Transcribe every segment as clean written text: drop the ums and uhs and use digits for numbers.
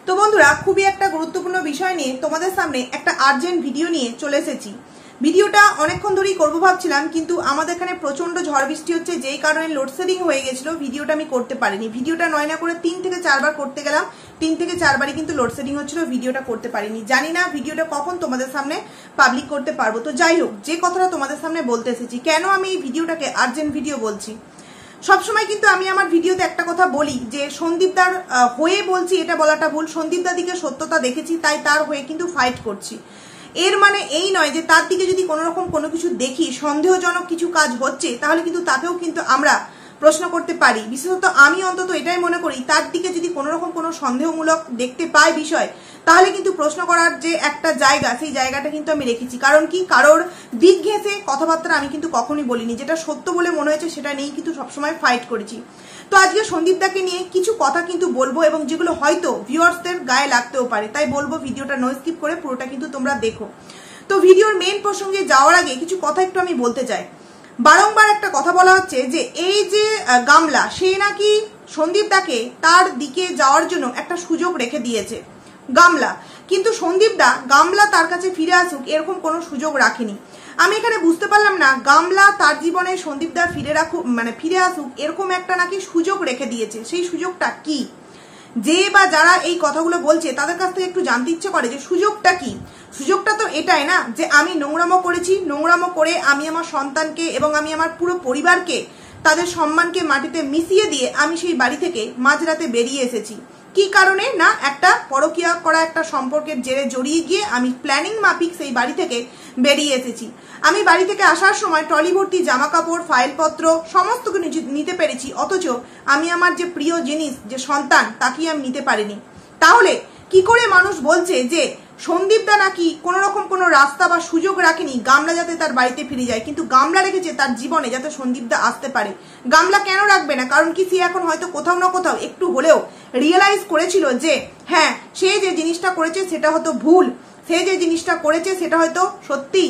তো বন্ধুরা খুবই একটা গুরুত্বপূর্ণ বিষয় নিয়ে তোমাদের সামনে একটা আর্জেন্ট ভিডিও নিয়ে চলে এসেছি। ভিডিওটা অনেকক্ষণ ধরেই করবো ভাবছিলাম, কিন্তু আমাদের এখানে প্রচন্ড ঝড় বৃষ্টি হচ্ছে, যেই কারণে লোডশেডিং হয়ে গেছিল। ভিডিওটা আমি করতে পারিনি। ভিডিওটা নয় না করে 3 থেকে 4 বার করতে গেলাম, 3 থেকে 4 বারই কিন্তু লোডশেডিং হচ্ছিল, ভিডিওটা করতে পারিনি। জানি না ভিডিওটা কখন তোমাদের সামনে পাবলিক করতে পারবো। তো যাই হোক, যে কথাটা তোমাদের সামনে বলতে এসেছি, কেন আমি এই ভিডিওটাকে আর্জেন্ট ভিডিও বলছি। সবসময় কিন্তু আমি আমার ভিডিওতে একটা কথা বলি যে সন্দীপদার হয়ে বলছি, এটা বলাটা ভুল। সন্দীপদার দিকে সত্যতা দেখেছি, তাই তার হয়ে কিন্তু ফাইট করছি। এর মানে এই নয় যে তার দিকে যদি কোনো রকম কোনো কিছু দেখি, সন্দেহজনক কিছু কাজ হচ্ছে, তাহলে কিন্তু তাকেও কিন্তু আমরা প্রশ্ন করতে পারি। বিশেষত আমি অন্তত এটাই মনে করি, তার দিকে যদি কোনো রকম কোনো সন্দেহমূলক দেখতে পাই বিষয়, তাহলে কিন্তু প্রশ্ন করার যে একটা জায়গা, সেই জায়গাটা কিন্তু আমি রেখেছি। কারণ কি, কারোর দিক ঘেঁষে কথাবার্তা আমি কিন্তু কখনোই বলিনি। যেটা সত্য বলে মনে হয়েছে সেটা নিয়েই কিন্তু সবসময় ফাইট করেছি। তো আজকে সন্দীপদাকে নিয়ে কিছু কথা কিন্তু বলবো, এবং যেগুলো হয়তো ভিউয়ার্সদের গায়ে লাগতেও পারে, তাই বলবো ভিডিওটা নো স্কিপ করে পুরোটা কিন্তু তোমরা দেখো। তো ভিডিওর মেইন প্রসঙ্গে যাওয়ার আগে কিছু কথা একটু আমি বলতে চাই। বারংবার একটা কথা বলা হচ্ছে যে এই যে গামলা, সে নাকি সন্দীপদাকে তার দিকে যাওয়ার জন্য একটা সুযোগ রেখে দিয়েছে গামলা, কিন্তু সন্দীপদা গামলা তার কাছে ফিরে আসুক এরকম কোনো সুযোগ রাখেনি। আমি এখানে বুঝতে পারলাম না, গামলা তার জীবনে সন্দীপদা ফিরে আসুক এরকম একটা নাকি সুযোগ রেখে দিয়েছে। সেই সুযোগটা কি? যে বা যারা এই কথাগুলো বলছে তাদের কাছ থেকে একটু জানতে ইচ্ছে করে যে সুযোগটা কি। সুযোগটা তো এটাই না যে আমি নোংরামো করেছি, নোংরামো করে আমি আমার সন্তানকে এবং আমি আমার পুরো পরিবারকে, তাদের সম্মানকে মাটিতে মিশিয়ে দিয়ে আমি সেই বাড়ি থেকে মাঝরাতে বেরিয়ে এসেছি। কি কারণে? না, একটা পরকীয়া করা একটা সম্পর্কের জেরে জড়িয়ে গিয়ে আমি প্ল্যানিং মাফিক সেই বাড়ি থেকে বেরিয়ে এসেছি। আমি বাড়ি থেকে আসার সময় ট্রলি ভর্তি জামা কাপড়, ফাইলপত্র সমস্ত কিছু নিতে পেরেছি, অথচ আমি আমার যে প্রিয় জিনিস, যে সন্তান, তাকে আমি নিতে পারিনি। তাহলে কি করে মানুষ বলছে যে সন্দীপদা নাকি কোনো রকম কোনো রাস্তা বা সুযোগ রাখেনি গামলা যাতে তার বাড়িতে ফিরে যায়, কিন্তু গামলা রেখেছে তার জীবনে যাতে সন্দীপদা আসতে পারে। গামলা কেন রাখবে না? কারণ কি, সে এখন হয়তো কোথাও না কোথাও একটু হলেও রিয়েলাইজ করেছিল যে হ্যাঁ, সে যে জিনিসটা করেছে সেটা হয়তো ভুল, সে যে জিনিসটা করেছে সেটা হয়তো সত্যি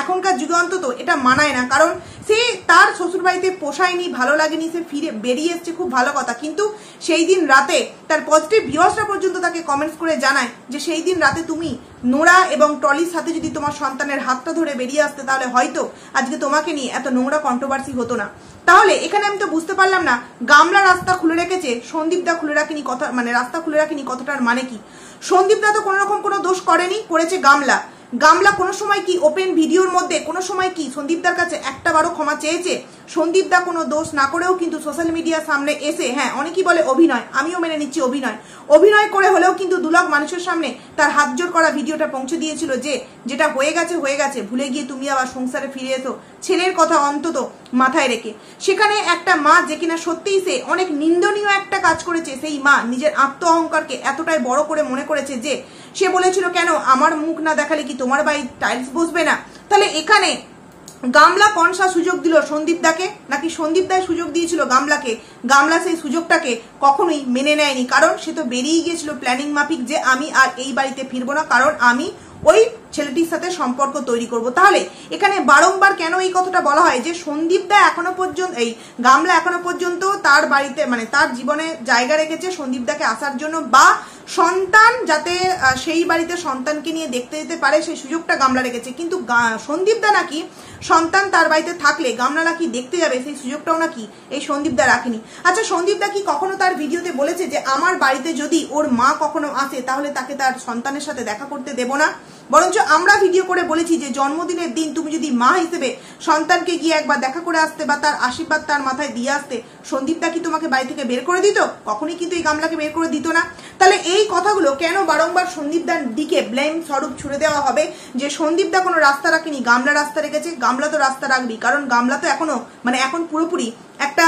এখনকার যুগে অন্তত এটা মানায় না। কারণ সে তার শ্বশুর বাড়িতে পোষায়নি, ভালো লাগেনি, সে ফিরে বেরিয়ে এসছে, খুব ভালো কথা। কিন্তু সেই দিন রাতে তার পজিটিভ ভিউয়ার্সরা পর্যন্ত তাকে কমেন্টস করে জানায় যে সেই দিন রাতে তুমি নোরা এবং ট্রলির সাথে যদি তোমার সন্তানের হাতটা ধরে বেরিয়ে আসতে, তাহলে হয়তো আজকে তোমাকে নিয়ে এত নোংরা কন্ট্রোভার্সি হতো না। তাহলে এখানে আমি তো বুঝতে পারলাম না, গামলা রাস্তা খুলে রেখেছে, সন্দীপদা খুলে রাখেনি, কথা মানে রাস্তা খুলে রাখেনি, কথাটার মানে কি? সন্দীপদা তো কোনো রকম কোনো দোষ করেনি, করেছে গামলা। গামলা কোনো সময় কি ওপেন ভিডিওর মধ্যে কোনো সময় কি সন্দীপদার কাছে একটা বারও ক্ষমা চেয়েছে? সন্দীপদা কোনো দোষ না করেও কিন্তু সোশ্যাল মিডিয়ার সামনে এসে, হ্যাঁ অনেকেই বলে অভিনয়, আমিও মেনে নিচ্ছি অভিনয় করে হলেও কিন্তু 2 লাখ মানুষের সামনে তার হাত জোর করা ভিডিওটা পৌঁছে দিয়েছিল যে যেটা হয়ে গেছে, ভুলে গিয়ে তুমি আবার সংসারে ফিরে এসো, ছেলের কথা অন্তত মাথায় রেখে। সেখানে একটা মা যে কিনা সত্যিই সে অনেক নিন্দনীয় একটা কাজ করেছে, সেই মা নিজের আত্ম অহংকারকে এতটাই বড় করে মনে করেছে যে সে বলেছিল, কেন আমার মুখ না দেখালে কি তোমার বাড়ি টাইলস বসবে না? তাহলে এখানে গামলা কনসা সুযোগ দিল সন্দীপদাকে, নাকি সন্দীপদাই সুযোগ দিয়েছিল গামলাকে? গামলা সেই সুযোগটাকে কখনোই মেনে নেয়নি, কারণ সে তো বেরিয়ে গিয়েছিল প্ল্যানিং মাফিক যে আমি আর এই বাড়িতে ফিরবো না, কারণ আমি ওই ছেলেটির সাথে সম্পর্ক তৈরি করব। তাহলে এখানে বারংবার কেন এই কথাটা বলা হয় যে সন্দীপদা এখনো পর্যন্ত, এই গামলা এখনো পর্যন্ত তার বাড়িতে তার জীবনে জায়গা রেখেছে সন্দীপদাকে আসার জন্য, বা সন্তান যাতে সেই বাড়িতে সন্তানকে নিয়ে দেখতে যেতে পারে সেই সুযোগটা গামলা রেখেছে। কিন্তু সন্দীপদা নাকি সন্তান তার বাড়িতে থাকলে গামলা নাকি দেখতে যাবে, সেই সুযোগটাও নাকি এই সন্দীপদা রাখেনি। আচ্ছা, সন্দীপদা কি কখনো তার ভিডিওতে বলেছে যে আমার বাড়িতে যদি ওর মা কখনো আসে তাহলে তাকে তার সন্তানের সাথে দেখা করতে দেব না? বরঞ্চ আমরা ভিডিও করে বলেছি যে জন্মদিনের দিন তুমি যদি মা হিসেবে সন্তানকে গিয়ে একবার দেখা করে আসতে বা তার আশীর্বাদ তার মাথায় দিয়ে আসতে, সন্দীপদা কি তোমাকে বাড়ি থেকে বের করে দিত? কখনোই কিন্তু এই গামলাকে বের করে দিত না। তাহলে এই কথাগুলো কেন বারংবার সন্দীপদার দিকে ব্লেম স্বরূপ ছুড়ে দেওয়া হবে যে সন্দীপদা কোনো রাস্তা রাখেনি, গামলা রাস্তা রেখেছে? গামলা তো রাস্তা রাখবি, কারণ গামলা তো এখনো এখন পুরোপুরি একটা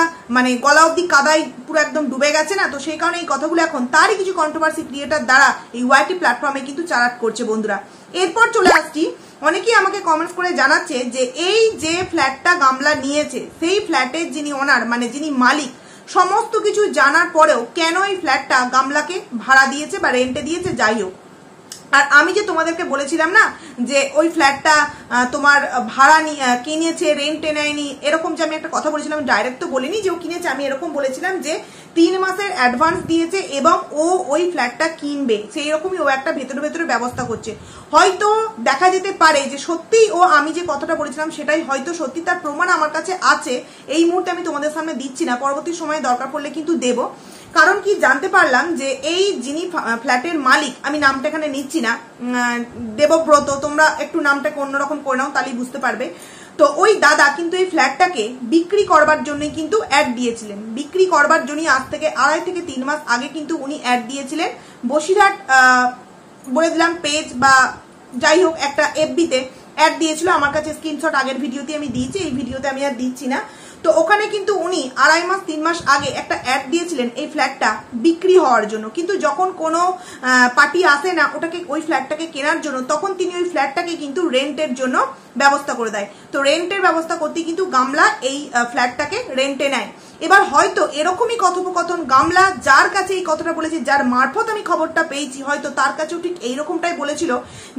গলা অব্দি কাদায় পুরো একদম ডুবে গেছে না? তো সেই কারণে এই কথাগুলো এখন তারই কিছু কন্ট্রোভার্সি ক্রিয়েটার দ্বারা এই ওয়াইটি প্ল্যাটফর্মে কিন্তু চালাট করছে বন্ধুরা। এরপর চলে আসছি, অনেকেই আমাকে কমেন্টস করে জানাচ্ছে যে এই যে ফ্ল্যাটটা গামলা নিয়েছে, সেই ফ্ল্যাটের যিনি ওনার যিনি মালিক, সমস্ত কিছু জানার পরেও কেন এই ফ্ল্যাটটা গামলাকে ভাড়া দিয়েছে বা রেন্টে দিয়েছে। যাই হোক, আর আমি যে তোমাদেরকে বলেছিলাম না যে ওই ফ্ল্যাটটা তোমার ভাড়া কিনেছে, রেন্টে নেয়নি, এরকম যে আমি একটা কথা বলেছিলাম, ডাইরেক্ট তো বলিনি যে ও কিনেছে, আমি এরকম বলেছিলাম যে 3 মাসের অ্যাডভান্স দিয়েছে এবং ও ওই ফ্ল্যাটটা কিনবে, সেই রকমই ও একটা ভেতরে ভেতরে ব্যবস্থা করছে। হয়তো দেখা যেতে পারে যে সত্যিই ও আমি যে কথাটা বলেছিলাম সেটাই হয়তো সত্যি, তার প্রমাণ আমার কাছে আছে। এই মুহূর্তে আমি তোমাদের সামনে দিচ্ছি না, পরবর্তী সময়ে দরকার পড়লে কিন্তু দেব। কারণ কি জানতে পারলাম যে এই যিনি ফ্ল্যাটের মালিক, আমি নামটা এখানে নিচ্ছি না, দেবব্রত, তোমরা একটু নামটাকে অন্যরকম করে নাও তাহলেই বুঝতে পারবে। তো ওই দাদা কিন্তু এই ফ্ল্যাটটাকে বিক্রি করবার জন্যই কিন্তু অ্যাড দিয়েছিলেন। বিক্রি করবার জন্যই আজ থেকে 2.5 থেকে 3 মাস আগে কিন্তু উনি অ্যাড দিয়েছিলেন বসিরহাট, বলে দিলাম পেজ বা যাই হোক একটা এফবিতে অ্যাড দিয়েছিল। আমার কাছে স্ক্রিনশট আগের ভিডিওতে আমি দিয়েছি, এই ভিডিওতে আমি আর দিচ্ছি না। তো ওখানে কিন্তু উনি 2.5 মাস 3 মাস আগে একটা অ্যাড দিয়েছিলেন এই ফ্ল্যাটটা বিক্রি হওয়ার জন্য। কিন্তু যখন কোনো পার্টি আসে না ওটাকে ওই ফ্ল্যাটটাকে কেনার জন্য, তখন তিনি ওই ফ্ল্যাটটাকে কিন্তু রেন্টের জন্য ব্যবস্থা করে দেয়। তো রেন্টের ব্যবস্থা করতে কিন্তু গামলা এই ফ্ল্যাটটাকে রেন্টে নেয়। এবার হয়তো এরকমই কথোপকথন গামলা যার কাছে এই কথাটা বলেছে, যার মারফত আমি খবরটা পেয়েছি, হয়তো তার কাছেও ঠিক এইরকমটাই বলেছিল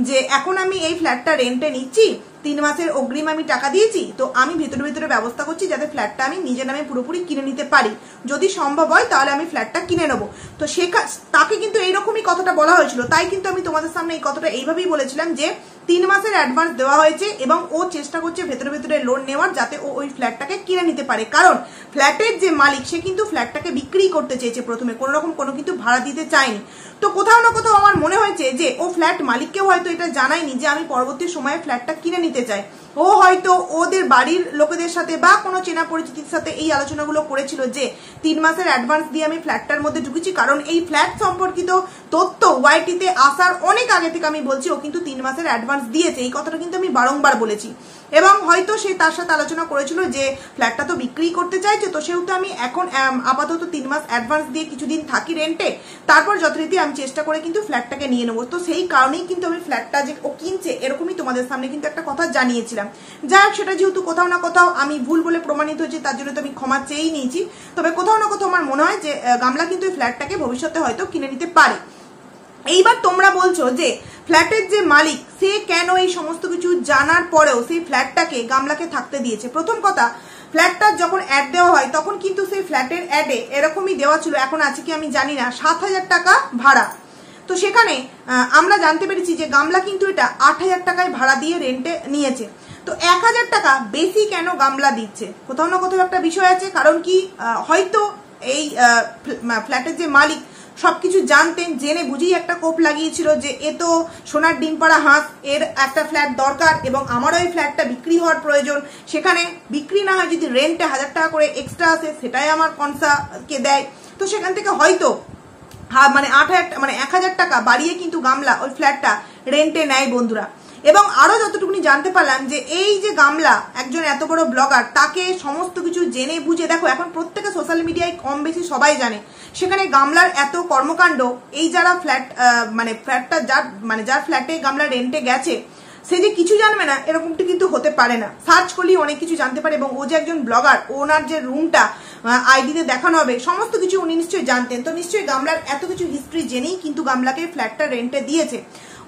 যে এখন আমি এই ফ্ল্যাটটা রেন্টে নিচ্ছি, 3 মাসের অগ্রিম আমি টাকা দিয়েছি, তো আমি ভেতরে ভেতরে ব্যবস্থা করছি যাতে ফ্ল্যাটটা আমি নিজের নামে পুরোপুরি কিনে নিতে পারি, যদি সম্ভব হয় তাহলে আমি ফ্ল্যাটটা কিনে নেবো। তো তাকে কিন্তু এইরকমই কথাটা বলা হয়েছিল। তাই কিন্তু আমি তোমাদের সামনে এই কথাটা এইভাবেই বলেছিলাম যে 3 মাসের অ্যাডভান্স দেওয়া হয়েছে এবং ও চেষ্টা করছে ভেতরে ভেতরে লোন নেওয়ার, যাতে ও ওই ফ্ল্যাটটাকে কিনে নিতে পারে। কারণ ফ্ল্যাটের যে মালিক সে কিন্তু ফ্ল্যাটটাকে বিক্রি করতে চেয়েছে প্রথমে, কোনো রকম কোনো কিন্তু ভাড়া দিতে চায়নি। তো কোথাও না কোথাও আমার মনে হয়েছে যে ও ফ্ল্যাট মালিককেও হয়তো এটা জানায়নি যে আমি পরবর্তী সময়ে ফ্ল্যাটটা কিনে নিতে চাই। ও হয়তো ওদের বাড়ির লোকেদের সাথে বা কোনো চেনা পরিচিতির সাথে এই আলোচনাগুলো করেছিল যে 3 মাসের অ্যাডভান্স দিয়ে আমি ফ্ল্যাটটার মধ্যে ঢুকেছি। কারণ এই ফ্ল্যাট সম্পর্কিত তথ্য ওয়াইটিতে আসার অনেক আগে থেকে আমি বলছি ও কিন্তু 3 মাসের অ্যাডভান্স দিয়েছে, এই কথাটা কিন্তু আমি বারংবার বলেছি। এবং হয়তো সে তার সাথে আলোচনা করেছিল যে ফ্ল্যাটটা তো বিক্রি করতে চাইছে, তো সেহেতু আমি এখন আপাতত 3 মাস অ্যাডভান্স দিয়ে কিছুদিন থাকি রেন্টে, তারপর যথারীতি আমি চেষ্টা করে কিন্তু ফ্ল্যাটটাকে নিয়ে নেবো। তো সেই কারণেই কিন্তু আমি ফ্ল্যাটটা যে ও কিনছে এরকমই তোমাদের সামনে কিন্তু একটা কথা জানিয়েছিলাম। যাই হোক, সেটা যেহেতু কোথাও না কোথাও আমি ভুল বলে প্রমাণিত হয়েছে, তার জন্য তো আমি ক্ষমা চেয়েই নিয়েছি। তবে কোথাও না কোথাও আমার মনে হয় যে গামলা কিন্তু এই ফ্ল্যাটটাকে ভবিষ্যতে হয়তো কিনে নিতে পারে। এইবার তোমরা বলছো যে ফ্ল্যাটের যে মালিক সে কেন এই সমস্ত কিছু জানার পরেও সেই ফ্ল্যাটটাকে গামলাকে থাকতে দিয়েছে। প্রথম কথা, ফ্ল্যাটটার যখন অ্যাড দেওয়া হয় তখন কিন্তু সেই ফ্ল্যাটের অ্যাডে এরকমই দেওয়া ছিল, এখন আছে কি আমি জানি না, 7,000 টাকা ভাড়া। তো সেখানে আমরা জানতে পেরেছি যে গামলা কিন্তু এটা 8,000 টাকায় ভাড়া দিয়ে রেন্টে নিয়েছে। তো 1,000 টাকা বেশি কেন গামলা দিচ্ছে? কোথাও না কোথাও একটা বিষয় আছে। কারণ কি হয়তো এই ফ্ল্যাটের যে মালিক সবকিছু জানতেন, জেনে বুঝেই একটা কোপ লাগিয়েছিল যে এ তো সোনার ডিম পাড়া হাঁস, এর একটা ফ্ল্যাট দরকার এবং আমারও এই ফ্ল্যাটটা বিক্রি হওয়ার প্রয়োজন। সেখানে বিক্রি না হয় যদি রেন্টে 1,000 টাকা করে এক্সট্রা আসে সেটাই আমার কনসাকে দেয়। তো সেখান থেকে হয়তো মানে 1,000 টাকা বাড়িয়ে কিন্তু গামলা ওই ফ্ল্যাটটা রেন্টে নেয় বন্ধুরা। এবং আরো যতটুকুনি জানতে পারলাম যে এই যে গামলা একজন এত বড় ব্লগার, তাকে সমস্ত কিছু জেনে বুঝে, দেখো এখন প্রত্যেকে সোশ্যাল মিডিয়ায় কম বেশি সবাই জানে, সেখানে গামলার এত কর্মকাণ্ড, এই যারা ফ্ল্যাটটা যার ফ্ল্যাটে গামলা রেন্টে গেছে সে যে কিছু জানবে না এরকমটা কিন্তু হতে পারে না। সার্চ করলেই অনেক কিছু জানতে পারে। এবং ও যে একজন ব্লগার, ওনার যে রুমটা আইডিতে দেখানো হবে সমস্ত কিছু উনি নিশ্চয়ই জানতেন। তো নিশ্চয়ই গামলার এত কিছু হিস্ট্রি জেনেই কিন্তু গামলাকে ফ্ল্যাটটা রেন্টে দিয়েছে।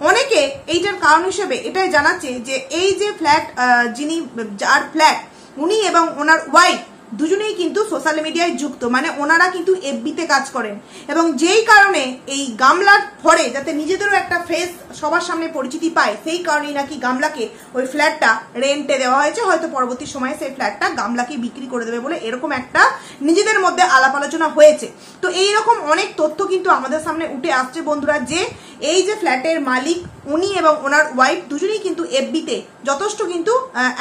অনেকে এইটার কারণ হিসেবে এটাই জানাচ্ছে যে এই যে ফ্ল্যাট যার ফ্ল্যাট উনি এবং ওনার ওয়াইফ দুজনেই কিন্তু সোশ্যাল মিডিয়ায় যুক্ত, মানে ওনারা কিন্তু এফবিতে কাজ করেন এবং যেই কারণে এই গামলার ফরে যাতে নিজেদেরও একটা ফেস সবার সামনে পরিচিতি পায়, সেই কারণেই নাকি গামলাকে ওই ফ্ল্যাটটা রেন্টে দেওয়া হয়েছে। হয়তো পরবর্তী সময়ে সেই ফ্ল্যাটটা গামলাকে বিক্রি করে দেবে বলে এরকম একটা নিজেদের মধ্যে আলাপ আলোচনা হয়েছে। তো এইরকম অনেক তথ্য কিন্তু আমাদের সামনে উঠে আসছে বন্ধুরা, যে এই যে ফ্ল্যাটের মালিক উনি এবং ওনার ওয়াইফ দুজনেই কিন্তু এফবিতে যথেষ্ট কিন্তু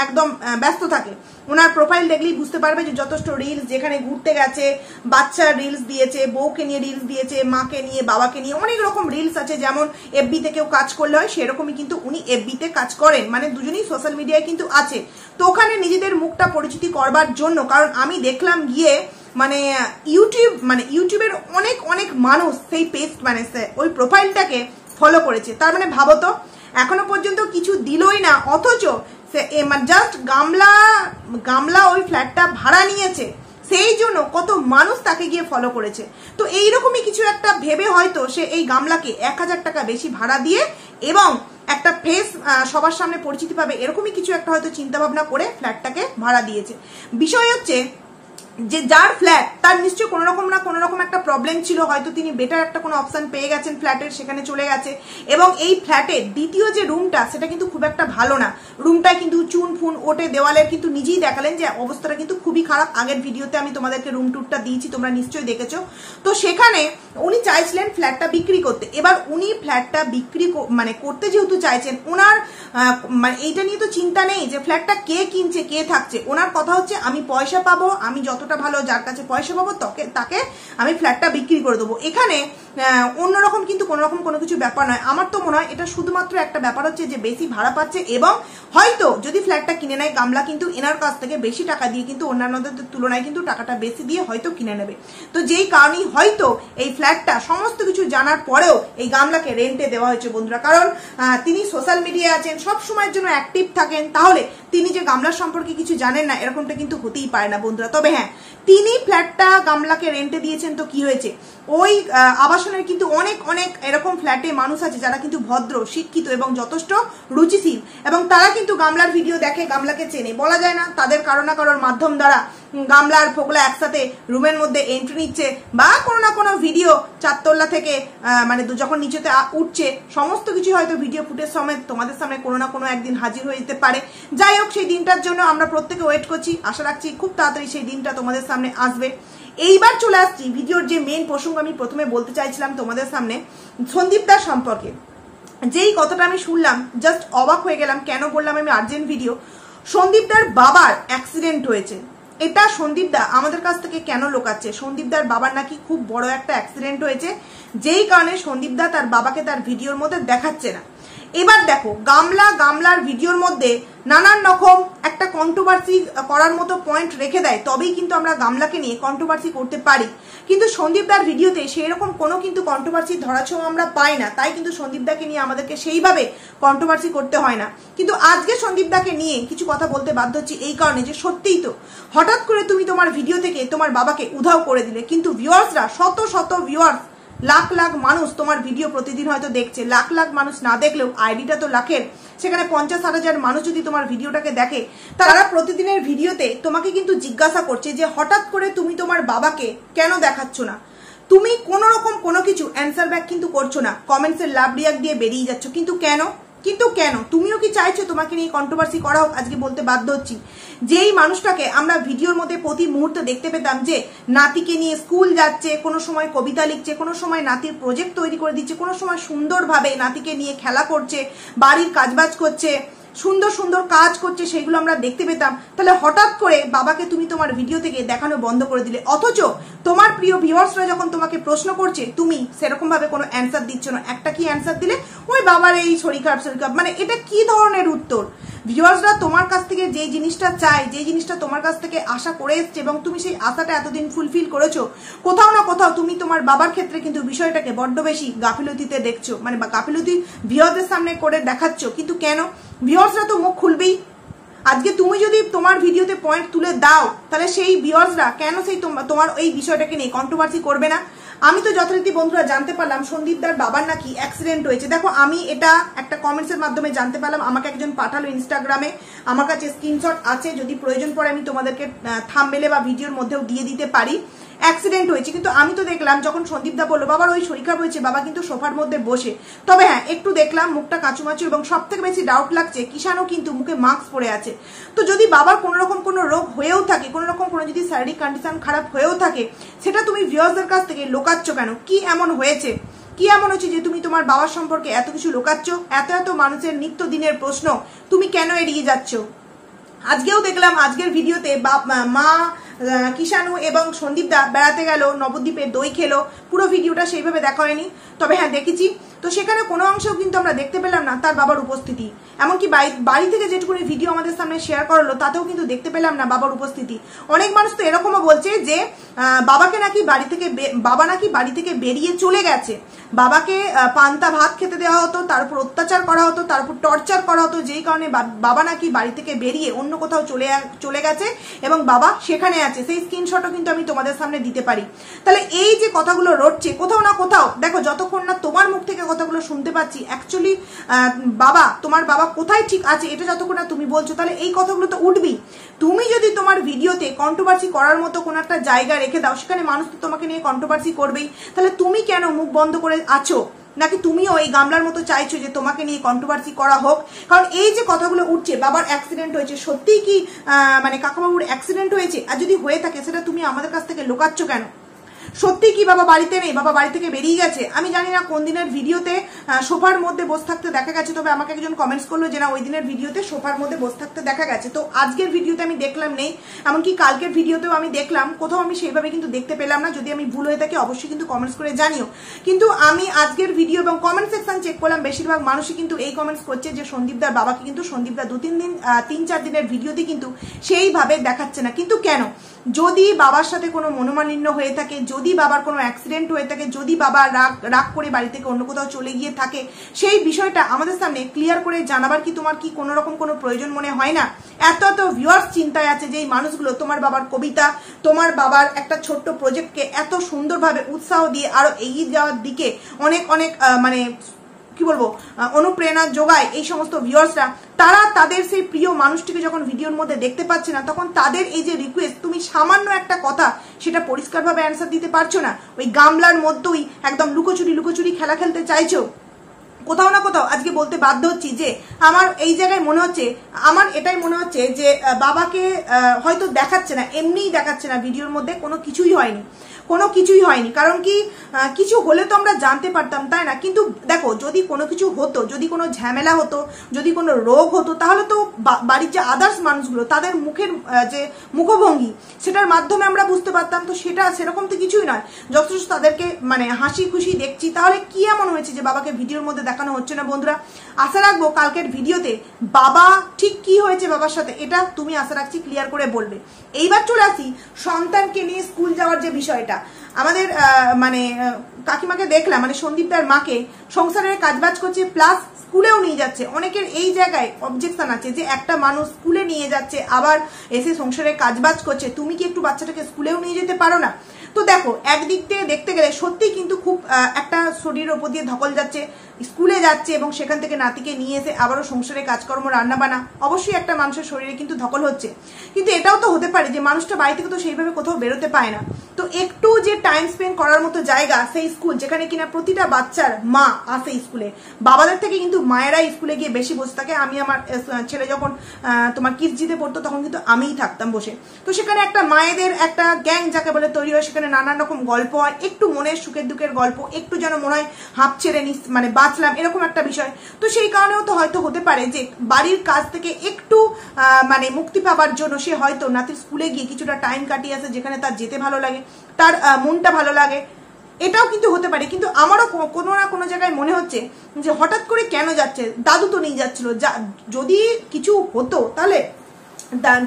একদম ব্যস্ত থাকে। ওনার প্রোফাইল দেখলেই বুঝতে পারবে যে যথেষ্ট রিলস, যেখানে ঘুরতে গেছে, বাচ্চার রিলস দিয়েছে, বউকে নিয়ে রিলস দিয়েছে, মাকে নিয়ে, বাবাকে নিয়ে, অনেক রকম রিলস আছে। যেমন এফবিতে কেউ কাজ করলে হয় সেরকমই কিন্তু উনি এফবিতে কাজ করেন, মানে দুজনেই সোশ্যাল মিডিয়ায় কিন্তু আছে। তো ওখানে নিজেদের মুখটা পরিচিতি করবার জন্য, কারণ আমি দেখলাম গিয়ে মানে ইউটিউবের অনেক অনেক মানুষ সেই পেজ ওই প্রোফাইলটাকে ফলো করেছে। তার মানে ভাবো তো, এখনো পর্যন্ত কিছু দিলই না, অথচ জাস্ট গামলা ওই ফ্ল্যাটটা ভাড়া নিয়েছে, সেই জন্য কত মানুষ তাকে গিয়ে ফলো করেছে। তো এইরকমই কিছু একটা ভেবে হয়তো সে এই গামলাকে 1,000 টাকা বেশি ভাড়া দিয়ে এবং একটা ফেস সবার সামনে পরিচিতি পাবে, এরকমই কিছু একটা হয়তো চিন্তা ভাবনা করে ফ্ল্যাটটাকে ভাড়া দিয়েছে। বিষয় হচ্ছে যে যার ফ্ল্যাট তার নিশ্চয়ই কোনো রকম না কোনো রকম একটা প্রবলেম ছিল, হয়তো তিনি বেটার একটা কোনো অপশন পেয়ে গেছেন ফ্ল্যাটের, সেখানে চলে গেছে। এবং এই ফ্ল্যাটের দ্বিতীয় যে রুমটা সেটা কিন্তু খুব একটা ভালো না, রুমটায় কিন্তু চুন ফুন ওঠে দেওয়ালের, কিন্তু নিজেই দেখালেন যে অবস্থাটা কিন্তু খুবই খারাপ। আগের ভিডিওতে আমি তোমাদেরকে রুম টুরটা দিয়েছি, তোমরা নিশ্চয়ই দেখেছো। তো সেখানে উনি চাইছিলেন ফ্ল্যাটটা বিক্রি করতে। এবার উনি ফ্ল্যাটটা বিক্রি মানে করতে যেহেতু চাইছেন, ওনার মানে এইটা নিয়ে তো চিন্তা নেই যে ফ্ল্যাটটা কে কিনছে কে থাকছে, ওনার কথা হচ্ছে আমি পয়সা পাবো, আমি যতটা ভালো যার কাছে পয়সা পাবো তাকে আমি ফ্ল্যাটটা বিক্রি করে দেবো। এখানে অন্যরকম কিন্তু কোনো রকম কোনো কিছু ব্যাপার নয়। আমার তো মনে হয় এটা শুধুমাত্র একটা ব্যাপার হচ্ছে যে বেশি ভাড়া পাচ্ছে, এবং হয়তো যদি ফ্ল্যাটটা কিনে নেয় গামলা কিন্তু এনার কাছ থেকে বেশি টাকা দিয়ে কিন্তু অন্যান্যদের তুলনায় কিন্তু টাকাটা বেশি দিয়ে হয়তো কিনে নেবে। তো যেই কারণেই হয়তো এই ফ্ল্যাটটা সমস্ত কিছু জানার পরেও এই গামলাকে রেন্টে দেওয়া হয়েছে বন্ধুরা। কারণ তিনি সোশ্যাল মিডিয়ায় আছেন, সব সময়ের জন্য অ্যাক্টিভ থাকেন, তাহলে তিনি যে গামলার সম্পর্কে কিছু জানেন না এরকমটা কিন্তু হতেই পারে না বন্ধুরা। তবে হ্যাঁ, তিনি ফ্ল্যাটটা গামলাকে রেন্টে দিয়েছেন, তো কি হয়েছে, ওই আবাসনের কিন্তু অনেক অনেক এরকম ফ্ল্যাটে মানুষ আছে যারা কিন্তু ভদ্র, শিক্ষিত এবং যথেষ্ট রুচিশীল, এবং তারা কিন্তু গামলার ভিডিও দেখে, গামলাকে চেনে। বলা যায় না তাদের কারো না কারোর মাধ্যম দ্বারা গামলা আর ফোকলা একসাথে রুমের মধ্যে এন্ট্রি নিচ্ছে, বা কোনো না কোনো ভিডিও চারতলা থেকে মানে যখন নিচেতে উঠছে, সমস্ত কিছু হয়তো ভিডিও ফুটেজ সমেত তোমাদের সামনে কোনো না কোনো একদিন হাজির হয়ে যেতে পারে। যাই হোক, সেই দিনটার জন্য আমরা প্রত্যেকে ওয়েট করছি, আশা রাখছি খুব তাড়াতাড়ি সেই দিনটা তোমাদের সামনে আসবে। এইবার চলে আসছি ভিডিওর যে মেইন প্রসঙ্গ আমি প্রথমে বলতে চাইছিলাম তোমাদের সামনে, সন্দীপদার সম্পর্কে। যেই কথাটা আমি শুনলাম জাস্ট অবাক হয়ে গেলাম। কেন বললাম আমি আর্জেন্ট ভিডিও? সন্দীপদার বাবার অ্যাক্সিডেন্ট হয়েছে, এটা সন্দীপদা আমাদের কাছ থেকে কেন লোকাচ্ছে? সন্দীপদার বাবার নাকি খুব বড় একটা অ্যাক্সিডেন্ট হয়েছে, যেই কারণে সন্দীপদা তার বাবাকে তার ভিডিওর মধ্যে দেখাচ্ছে না। এবার দেখো, গামলার ভিডিওর মধ্যে নানান রকম একটা কন্ট্রোভার্সি করার মতো পয়েন্ট রেখে দেয়, তবেই কিন্তু আমরা গামলাকে নিয়ে কন্ট্রোভার্সি করতে পারি। কিন্তু সন্দীপদার ভিডিওতে সেই রকম কোনো কিন্তু কন্ট্রোভার্সি ধরাছোঁয়া আমরা পাই না, তাই কিন্তু সন্দীপদাকে নিয়ে আমাদেরকে সেইভাবে কন্ট্রোভার্সি করতে হয় না। কিন্তু আজকে সন্দীপদাকে নিয়ে কিছু কথা বলতে বাধ্য হচ্ছি এই কারণে যে সত্যিই তো হঠাৎ করে তুমি তোমার ভিডিও থেকে তোমার বাবাকে উধাও করে দিলে, কিন্তু ভিউয়ার্সরা শত শত ভিউয়ার্স, লাখ লাখ মানুষ তোমার ভিডিও প্রতিদিন হয়তো দেখছে, লাখ লাখ মানুষ না দেখলেও আইডিটা তো লাখের, সেখানে 50-60 মানুষ যদি তোমার ভিডিওটাকে দেখে, তারা প্রতিদিনের ভিডিওতে তোমাকে কিন্তু জিজ্ঞাসা করছে যে হঠাৎ করে তুমি তোমার বাবাকে কেন দেখাচ্ছ না। তুমি কোনো রকম কোনো কিছু অ্যান্সার ব্যাক কিন্তু করছো না, কমেন্টসের লাভ রিয়াক্ট দিয়ে বেরিয়ে যাচ্ছ। কিন্তু কেন তুমিও কি চাইছো তোমাকে নিয়ে কন্ট্রোভার্সি করা হোক? আজকে বলতে বাধ্য হচ্ছি, যেই মানুষটাকে আমরা ভিডিওর মধ্যে প্রতি মুহূর্তে দেখতে পেতাম যে নাতিকে নিয়ে স্কুল যাচ্ছে, কোনো সময় কবিতা লিখছে, কোনো সময় নাতির প্রজেক্ট তৈরি করে দিচ্ছে, কোনো সময় সুন্দরভাবে নাতিকে নিয়ে খেলা করছে, বাড়ির কাজবাজ করছে, সুন্দর সুন্দর কাজ করছে, সেগুলো আমরা দেখতে পেতাম। তাহলে হঠাৎ করে বাবাকে তুমি তোমার ভিডিও থেকে দেখানো বন্ধ করে দিলে, অথচ তোমার প্রিয় ভিউয়ার্সরা যখন তোমাকে প্রশ্ন করছে তুমি সেরকম ভাবে কোনো অ্যান্সার দিচ্ছ না। একটা কি অ্যান্সার দিলে, ওই বাবার এই শরীর খারাপ, মানে এটা কি ধরনের উত্তর? ভিউয়ার্সরা তোমার কাছ থেকে যে জিনিসটা চায়, যে জিনিসটা তোমার কাছ থেকে আশা করে এসছে, এবং তুমি সেই আশাটা এতদিন ফুলফিল করেছো, কোথাও না কোথাও তুমি তোমার বাবার ক্ষেত্রে কিন্তু বিষয়টাকে বড্ড বেশি গাফিলতিতে দেখছো, মানে গাফিলতি ভিউয়ারদের সামনে করে দেখাচ্ছ। কিন্তু কেন? ভিউয়ার্সরা তো মুখ খুলবেই। আজকে তুমি যদি তোমার ভিডিওতে পয়েন্ট তুলে দাও, তাহলে সেই ভিউয়ার্সরা কেন সেই তোমার এই বিষয়টাকে নিয়ে কন্ট্রোভার্সি করবে না? আমি তো যথারীতি বন্ধুরা জানতে পারলাম সন্দীপদার বাবার নাকি অ্যাক্সিডেন্ট হয়েছে। দেখো, আমি এটা একটা কমেন্টসের মাধ্যমে জানতে পারলাম, আমাকে একজন পাঠালো ইনস্টাগ্রামে, আমার কাছে স্ক্রিনশট আছে, যদি প্রয়োজন পড়ে আমি তোমাদেরকে থাম্বনেলে বা ভিডিওর মধ্যেও দিয়ে দিতে পারি। অ্যাক্সিডেন্ট হয়েছে, কিন্তু আমি তো দেখলাম যখন সন্দীপদা বললো বাবার ওই শরীর খারাপ হয়েছে, বাবা কিন্তু সোফার মধ্যে বসে। তবে হ্যাঁ, একটু দেখলাম মুখটা কাঁচুমাচু, এবং সব থেকে বেশি ডাউট লাগছে কিষানও কিন্তু মুখে মাস্ক পরে আছে। তো যদি বাবার কোনো রকম কোনো রোগ হয়েও থাকে, কোনো রকম কোনো যদি শারীরিক কন্ডিশন খারাপ হয়েও থাকে, সেটা তুমি ভিউয়ার্সদের কাছ থেকে লোকাচ্ছ কেন? কি এমন হয়েছে যে তুমি তোমার বাবার সম্পর্কে এত কিছু লোকাচ্ছ? এত মানুষের নিত্য দিনের প্রশ্ন তুমি কেন এড়িয়ে যাচ্ছ? আজকেও দেখলাম আজকের ভিডিওতে মা কিষানু এবং সন্দীপদা বেড়াতে গেল, নবদ্বীপে দই খেলো, পুরো ভিডিওটা সেইভাবে দেখা হয়নি। তবে হ্যাঁ দেখেছি, তো সেখানে কোনো অংশেও কিন্তু আমরা দেখতে পেলাম না তার বাবার উপস্থিতি। এমনকি বাড়ি থেকে যেটুকুনি ভিডিও আমাদের সামনে শেয়ার করলো তাতেও কিন্তু দেখতে পেলাম না বাবার উপস্থিতি। অনেক মানুষ তো এরকমও বলছে যে বাবা নাকি বাড়ি থেকে বেরিয়ে চলে গেছে, বাবাকে পান্তা ভাত খেতে দেওয়া হতো, তার উপর অত্যাচার করা হতো, তার উপর টর্চার করা হতো, যেই কারণে বাবা নাকি বাড়ি থেকে বেরিয়ে অন্য কোথাও চলে গেছে এবং বাবা সেখানে আছে। সেই স্ক্রিনশটও কিন্তু আমি তোমাদের সামনে দিতে পারি। তাহলে এই যে কথাগুলো রটছে, কোথাও না কোথাও দেখো, যতক্ষণ না তোমার মুখ থেকে কথাগুলো শুনতে পাচ্ছি, অ্যাকচুয়ালি বাবা, তোমার বাবা কোথায় ঠিক আছে এটা যতক্ষণ না তুমি বলছো, তাহলে এই কথাগুলো তো উঠবেই। তুমি যদি তোমার ভিডিওতে কন্ট্রোভার্সি করার মতো কোনো একটা জায়গা রেখে দাও, সেখানে মানুষ তো তোমাকে নিয়ে কন্ট্রোভার্সি করবেই, তাহলে তুমি কেন মুখ বন্ধ করে আছো? নাকি তুমিও এই গামলার মতো চাইছো যে তোমাকে নিয়ে কন্ট্রোভার্সি করা হোক? কারণ এই যে কথাগুলো উঠছে, বাবার অ্যাক্সিডেন্ট হয়েছে, সত্যিই কি মানে কাকাবাবুর অ্যাক্সিডেন্ট হয়েছে? আর যদি হয়ে থাকে সেটা তুমি আমাদের কাছ থেকে লুকাচ্ছ কেন? সত্যি কি বাবা বাড়িতে নেই, বাবা বাড়ি থেকে বেরিয়ে গেছে? আমি জানি না কোন দিনের ভিডিওতে সোফার মধ্যে বসে থাকতে দেখা গেছে, তবে আমাকে একজন কমেন্টস করলো যে না ওই দিনের ভিডিওতে সোফার মধ্যে বসে থাকতে দেখা গেছে। তো আজকের ভিডিওতে আমি দেখলাম নেই, এমনকি কালকের ভিডিওতেও আমি দেখলাম, কোথাও আমি সেইভাবে কিন্তু দেখতে পেলাম না। যদি আমি ভুল হয়ে থাকি অবশ্যই কিন্তু কমেন্টস করে জানিও। কিন্তু আমি আজকের ভিডিও এবং কমেন্ট সেকশন চেক করলাম, বেশিরভাগ মানুষই কিন্তু এই কমেন্টস করছে যে সন্দীপদার বাবাকে কিন্তু সন্দীপদা 3-4 দিনের ভিডিওতে কিন্তু সেইভাবে দেখাচ্ছে না। কিন্তু কেন? যদি বাবার সাথে কোনো মনোমালিন্য হয়ে থাকে, যদি বাবার কোনো অ্যাক্সিডেন্ট হয়ে থাকে, যদি বাবা রাগ করে বাড়ি থেকে অন্য কোথাও চলে গিয়ে থাকে, সেই বিষয়টা আমাদের সামনে ক্লিয়ার করে জানাবার কি তোমার কি কোনো রকম কোনো প্রয়োজন মনে হয় না? এত ভিউয়ার্স চিন্তায় আছে যে এই মানুষগুলো তোমার বাবার কবিতা, তোমার বাবার একটা ছোট্ট প্রজেক্টকে এত সুন্দরভাবে উৎসাহ দিয়ে আরো এগিয়ে যাওয়ার দিকে অনেক মানে কি বলবো অনুপ্রেরণা যোগায় এই সমস্ত ভিউয়ার্সরা, তারা তাদের সেই প্রিয় মানুষটিকে যখন ভিডিওর মধ্যে দেখতে পাচ্ছে না, তখন তাদের এই যে রিকোয়েস্ট, তুমি সামান্য একটা কথা সেটা পরিষ্কারভাবে অ্যান্সার দিতে পারছো না, ওই গামলার মধ্যেই একদম লুকোচুরি খেলা খেলতে চাইছো। কোথাও না কোথাও আজকে বলতে বাধ্য হচ্ছি যে আমার এই জায়গায় মনে হচ্ছে, আমার এটাই মনে হচ্ছে যে বাবাকে হয়তো দেখাচ্ছে না, এমনিই দেখাচ্ছে না, ভিডিওর মধ্যে কোনো কিছুই হয়নি। কারণ কি কিছু হলে তো আমরা জানতে পারতাম, তাই না? কিন্তু দেখো, যদি কোনো কিছু হতো, যদি কোনো ঝামেলা হতো, যদি কোনো রোগ হতো, তাহলে তো বাড়ির যে আদার্স মানুষগুলো তাদের মুখের যে মুখভঙ্গি সেটার মাধ্যমে আমরা বুঝতে পারতাম। তো সেটা সেরকম তো কিছুই নয়, যথেষ্ট তাদেরকে মানে হাসি খুশি দেখছি। তাহলে কি এমন হয়েছে যে বাবাকে ভিডিওর মধ্যে দেখানো হচ্ছে না? বন্ধুরা, আশা রাখবো কালকের ভিডিওতে বাবা ঠিক কি হয়েছে বাবার সাথে, এটা তুমি আশা রাখছি ক্লিয়ার করে বলবে। এইবার চলে আসি সন্তানকে নিয়ে স্কুল যাওয়ার যে বিষয়টা। আমাদের মানে কাকিমাকে দেখলাম, মানে সন্দীপদার মাকে সংসারের কাজবাজ করছে প্লাস স্কুলেও নিয়ে যাচ্ছে। অনেকের এই জায়গায় অবজেকশন আছে যে একটা মানুষ স্কুলে নিয়ে যাচ্ছে আবার এসে সংসারের কাজবাজ করছে, তুমি কি একটু বাচ্চাটাকে স্কুলেও নিয়ে যেতে পারো না? তো দেখো, একদিক থেকে দেখতে গেলে সত্যি কিন্তু খুব একটা শরীরের ওপর দিয়ে ধকল যাচ্ছে, স্কুলে যাচ্ছে এবং সেখান থেকে নাতিকে নিয়ে এসে আবারও সংসারে কাজকর্ম রান্নাবান্না, অবশ্যই একটা মানুষের শরীরে কিন্তু ধকল হচ্ছে। কিন্তু এটাও তো হতে পারে যে মানুষটা বাড়ি থেকে তো সেইভাবে কোথাও বেরোতে পায় না, তো একটু যে টাইম স্পেন্ড করার মতো জায়গা সেই স্কুল, যেখানে কিনা প্রতিটা বাচ্চার মা আসে স্কুলে, বাবাদের থেকে কিন্তু মায়েরা স্কুলে গিয়ে বেশি বসে থাকে। আমি আমার ছেলে যখন তোমার কিডজিতে পড়তো তখন কিন্তু আমিই থাকতাম বসে, তো সেখানে একটা মায়েদের একটা গ্যাং যাকে বলে তৈরি হয়, সেখানে নানান রকম গল্প হয়, একটু মনের সুখের দুঃখের গল্প, একটু যেন মনে হয় হাঁপ ছেড়ে মানে বাঁচলাম এরকম একটা বিষয়। তো সেই কারণেও তো হয়তো হতে পারে যে বাড়ির কাজ থেকে একটু মানে মুক্তি পাবার জন্য সে হয়তো নাতির স্কুলে গিয়ে কিছুটা টাইম কাটিয়ে আসে, যেখানে তার যেতে ভালো লাগে, তার মনটা ভালো লাগে, এটাও কিন্তু হতে পারে। কিন্তু আমারও কোনো না কোনো জায়গায় মনে হচ্ছে যে হঠাৎ করে কেন যাচ্ছে, দাদু তো নিয়ে যাচ্ছিল, যদি কিছু হতো তাহলে,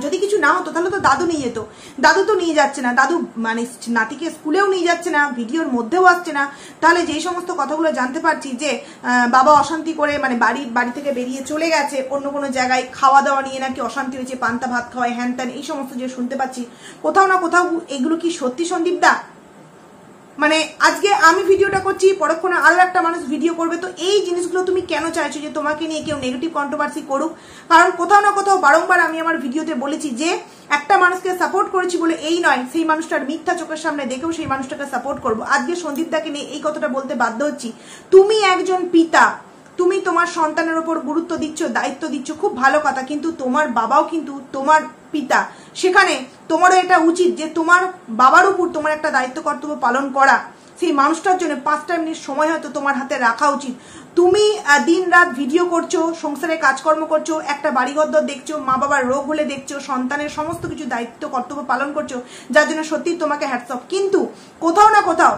যদি কিছু না হতো তাহলে তো দাদু নিয়ে যেত, দাদু তো নিয়ে যাচ্ছে না, দাদু মানে নাতিকে স্কুলেও নিয়ে যাচ্ছে না, ভিডিওর মধ্যেও আসছে না, তাহলে যেই সমস্ত কথাগুলো জানতে পারছি যে বাবা অশান্তি করে মানে বাড়ি থেকে বেরিয়ে চলে গেছে অন্য কোনো জায়গায়, খাওয়া দাওয়া নিয়ে নাকি অশান্তি হয়েছে, পান্তা ভাত খাওয়ায় হ্যান ত্যান, এই সমস্ত যে শুনতে পাচ্ছি, কোথাও না কোথাও এগুলো কি সত্যি সন্দীপ দা? মানে আজকে আমি ভিডিওটা করছি, পরক্ষণে আরো একটা মানুষ ভিডিও করবে, তো এই জিনিসগুলো তুমি কেন চাইছো যে তোমাকে নিয়ে কেউ নেগেটিভ কন্ট্রোভার্সি করুক? কারণ কোথাও না কোথাও বারংবার আমি আমার ভিডিওতে বলেছি যে একটা মানুষকে সাপোর্ট করেছি বলে এই নয় সেই মানুষটার মিথ্যা চোখের সামনে দেখেও সেই মানুষটাকে সাপোর্ট করবো। আজকে সন্দীপ দাকে নিয়ে এই কথাটা বলতে বাধ্য হচ্ছি। তুমি একজন পিতা, তুমি তোমার সন্তানের উপর গুরুত্ব দিচ্ছ, দায়িত্ব দিচ্ছ, খুব ভালো কথা, কিন্তু তোমার বাবাও কিন্তু তোমার পিতা, সেখানে তোমারও এটা উচিত যে তোমার বাবার উপর তোমার একটা দায়িত্ব কর্তব্য পালন করা, সেই মানুষটার জন্য 5টা মিনিট সময় হয়তো তোমার হাতে রাখা উচিত। তুমি দিন রাত ভিডিও করছো, সংসারে কাজকর্ম করছো, একটা বাড়িঘর দেখছো, মা বাবার রোগ হলে দেখছো, সন্তানের সমস্ত কিছু দায়িত্ব কর্তব্য পালন করছো, যার জন্য সত্যি তোমাকে হ্যাটস অফ। কিন্তু কোথাও না কোথাও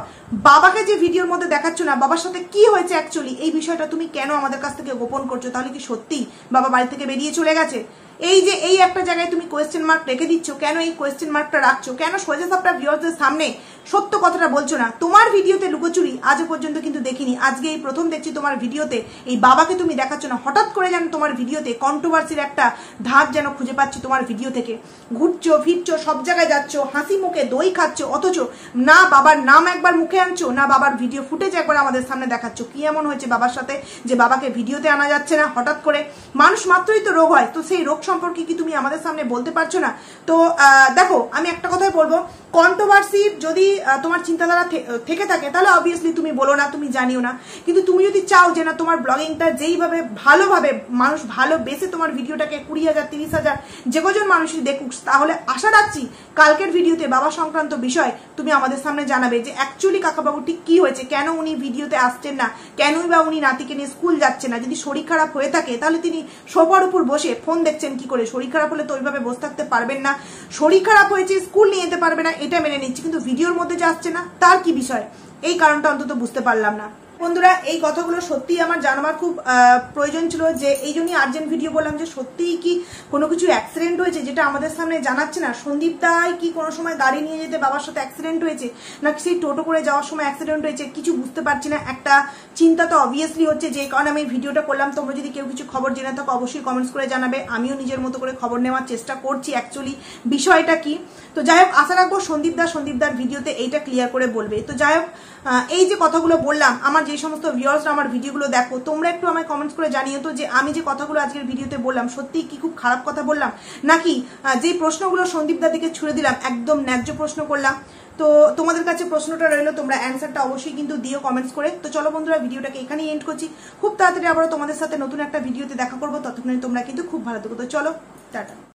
বাবাকে যে ভিডিওর মধ্যে দেখাচ্ছ না, বাবার সাথে কি হয়েছে অ্যাকচুয়ালি, এই বিষয়টা তুমি কেন আমাদের কাছ থেকে গোপন করছো? তাহলে কি সত্যি বাবা বাড়ি থেকে বেরিয়ে চলে গেছে? এই যে এই একটা জায়গায় তুমি কোয়েশ্চেন মার্ক রেখে দিচ্ছ, কেন এই কোয়েশ্চেন মার্কটা রাখছো? কেন সোজা সাপটা ভিউয়ারদের সামনে সত্য কথাটা বলছো না। তোমার ভিডিওতে লুকোচুরি আজও পর্যন্ত কিন্তু দেখিনি, আজকে এই প্রথম দেখছি তোমার ভিডিওতে এই বাবাকে তুমি দেখাচ্ছ না। হঠাৎ করে যেন তোমার ভিডিওতে কন্ট্রোভার্সির একটা ধাপ যেন খুঁজে পাচ্ছি তোমার ভিডিও থেকে। ঘুরছো ফিরছো, সব জায়গায় যাচ্ছ, হাসি মুখে দই খাচ্ছ, অথচ না বাবার নাম একবার মুখে আনছো, না বাবার ভিডিও ফুটেজ একবার আমাদের সামনে দেখাচ্ছ। কি এমন হয়েছে বাবার সাথে যে বাবাকে ভিডিওতে আনা যাচ্ছে না? হঠাৎ করে মানুষ মাত্রই তো রোগ হয়, তো সেই রোগ সম্পর্কে কি তুমি আমাদের সামনে বলতে পারছো না? তো দেখো, আমি একটা কথাই বলবো, কন্ট্রোভার্সির যদি তোমার চিন্তাধারা থেকে থাকে তাহলে অবভিয়াসলি তুমি বলো না, তুমি জানিও না। কিন্তু তুমি যদি চাও যে না তোমার ব্লগিংটা যেইভাবে ভালোভাবে মানুষ ভালোবেসে তোমার ভিডিওটাকে 20,000 30,000 যে কজন মানুষই দেখুক, তাহলে আশা রাখছি কালকের ভিডিওতে বাবা সংক্রান্ত বিষয় তুমি আমাদের সামনে জানাবে যে অ্যাকচুয়ালি কাকাবাবু ঠিক কি হয়েছে, কেন উনি ভিডিওতে আসছেন না, কেনই বা উনি নাতিকে নিয়ে স্কুল যাচ্ছে না। যদি শরীর খারাপ হয়ে থাকে তাহলে তিনি সোফার উপর বসে ফোন দেখছেন কি করে? শরীর খারাপ হলে তো ওইভাবে বসে থাকতে পারবেন না। শরীর খারাপ হয়েছে, স্কুল নিয়ে যেতে পারবে না, এটা মেনে নিচ্ছি, কিন্তু ভিডিওর মধ্যে যে আসছে না তার কি বিষয়? এই কারণটা অন্তত বুঝতে পারলাম না। বন্ধুরা, এই কথাগুলো সত্যি আমার জানাবার খুব প্রয়োজন ছিল, যে এই জন্যই আর্জেন্ট ভিডিও বললাম যে সত্যিই কি কোনো কিছু অ্যাক্সিডেন্ট হয়েছে যেটা আমাদের সামনে জানাচ্ছে না? সন্দীপ দাই কি কোনো সময় গাড়ি নিয়ে যেতে বাবার সাথে অ্যাক্সিডেন্ট হয়েছে, নাকি সেই টোটো করে যাওয়ার সময় অ্যাক্সিডেন্ট হয়েছে? কিছু বুঝতে পারছি না। একটা চিন্তা তো অবভিয়াসলি হচ্ছে, যে কারণে আমি ভিডিওটা করলাম। তোমরা যদি কেউ কিছু খবর জেনে থাকো অবশ্যই কমেন্টস করে জানাবে, আমিও নিজের মতো করে খবর নেওয়ার চেষ্টা করছি অ্যাকচুয়ালি বিষয়টা কি। তো যাই হোক, আশা রাখবো সন্দীপদার ভিডিওতে এইটা ক্লিয়ার করে বলবে। তো যাই হোক, এই যে কথাগুলো বললাম, আমার যে সমস্ত ভিউয়ার্সরা আমার ভিডিওগুলো দেখো, তোমরা একটু আমায় কমেন্টস করে জানিও তো যে আমি যে কথাগুলো আজকের ভিডিওতে বললাম সত্যি কি খুব খারাপ কথা বললাম, নাকি যে প্রশ্নগুলো সন্দীপদার দিকে ছুড়ে দিলাম একদম ন্যায্য প্রশ্ন করলাম। তো তোমাদের কাছে প্রশ্নটা রইলো, তোমরা অ্যান্সারটা অবশ্যই কিন্তু দিও কমেন্টস করে। তো চলো বন্ধুরা, ভিডিওটাকে এখানেই এন্ড করছি। খুব তাড়াতাড়ি আবারও তোমাদের সাথে নতুন একটা ভিডিওতে দেখা করবো, ততক্ষণে তোমরা কিন্তু খুব ভালো থেকো। তো চলো, টাটা।